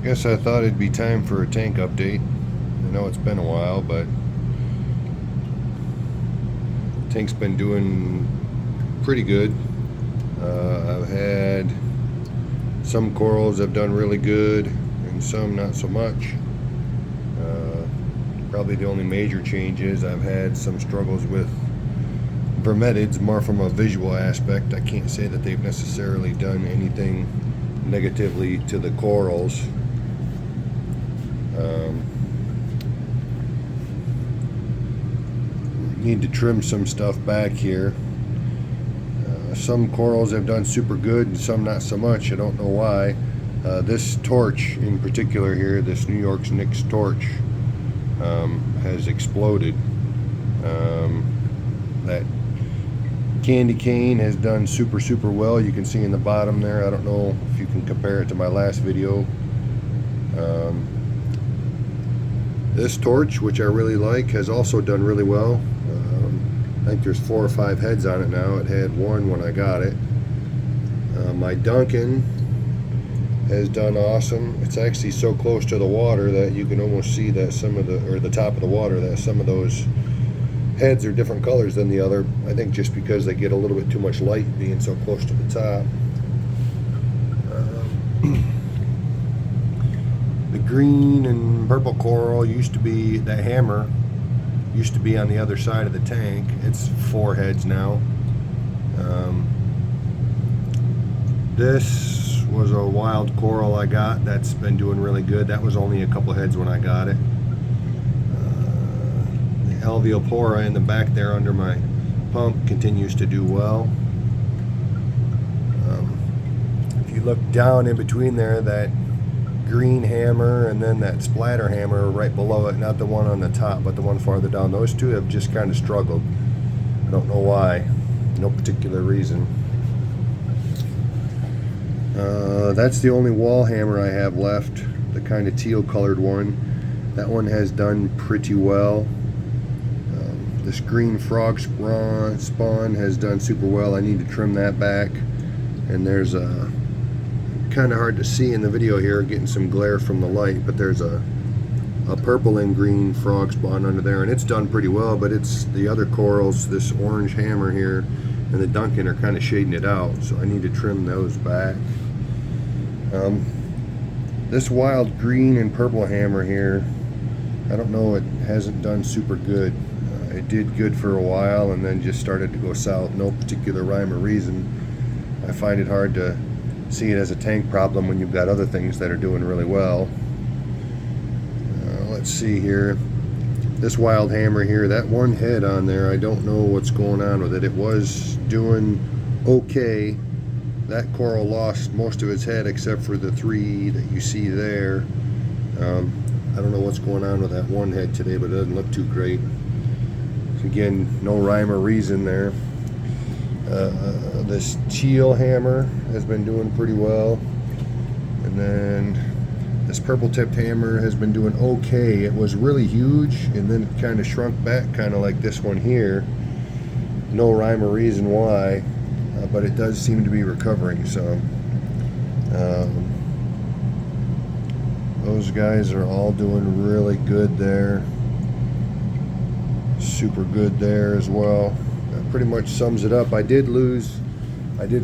Guess I thought it'd be time for a tank update. I know it's been a while, but tank's been doing pretty good. I've had some corals have done really good and some not so much. Probably the only major change is I've had some struggles with vermetids, more from a visual aspect. I can't say that they've necessarily done anything negatively to the corals. Need to trim some stuff back here. Some corals have done super good and some not so much. I don't know why. This torch in particular here, this New York's Nix torch, has exploded. That candy cane has done super well. You can see in the bottom there. I don't know if you can compare it to my last video. This torch, which I really like, has also done really well. I think there's 4 or 5 heads on it now. It had 1 when I got it. My Duncan has done awesome. It's actually so close to the water that you can almost see that some of the top of the water, that some of those heads are different colors than the other. I think just because they get a little bit too much light being so close to the top. The green and purple coral used to be, that hammer used to be on the other side of the tank. It's 4 heads now. This was a wild coral I got that's been doing really good. That was only a couple heads when I got it. The alveopora in the back there under my pump continues to do well. If you look down in between there, that green hammer and then that splatter hammer right below it, not the one on the top but the one farther down, those two have just kind of struggled. I don't know why, no particular reason. That's the only wall hammer I have left, the kind of teal colored one. That one has done pretty well. This green frog spawn has done super well. I need to trim that back, and there's a kind of hard to see in the video here, getting some glare from the light, but there's a purple and green frog spawn under there, and it's done pretty well, but it's the other corals, this orange hammer here and the Duncan, are kind of shading it out, so I need to trim those back. This wild green and purple hammer here, I don't know, it hasn't done super good. It did good for a while and then just started to go south. No particular rhyme or reason. I find it hard to see it as a tank problem when you've got other things that are doing really well. Let's see here. This wild hammer here, that one head on there, I don't know what's going on with it. It was doing okay. That coral lost most of its head except for the 3 that you see there. I don't know what's going on with that one head today, but it doesn't look too great. Again, no rhyme or reason there. This teal hammer has been doing pretty well, and then this purple tipped hammer has been doing okay. It was really huge and then it kind of shrunk back, kind of like this one here. No rhyme or reason why, but it does seem to be recovering some. Those guys are all doing really good there. Super good there as well. That pretty much sums it up. I did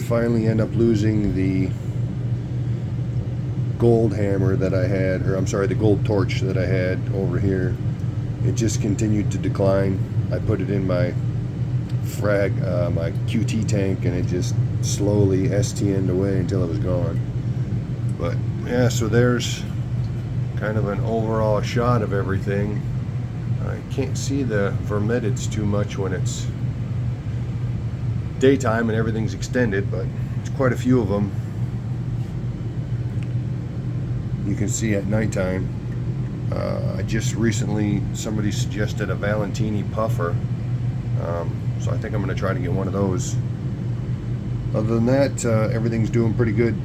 finally end up losing the gold hammer that I had, or I'm sorry, the gold torch that I had over here. It just continued to decline. I put it in my my QT tank, and it just slowly STN'd away until it was gone. But yeah, so there's kind of an overall shot of everything. I can't see the vermetids too much when it's daytime and everything's extended, but it's quite a few of them. You can see at nighttime. I just recently, somebody suggested a Valentini puffer, so I think I'm going to try to get one of those. Other than that, everything's doing pretty good.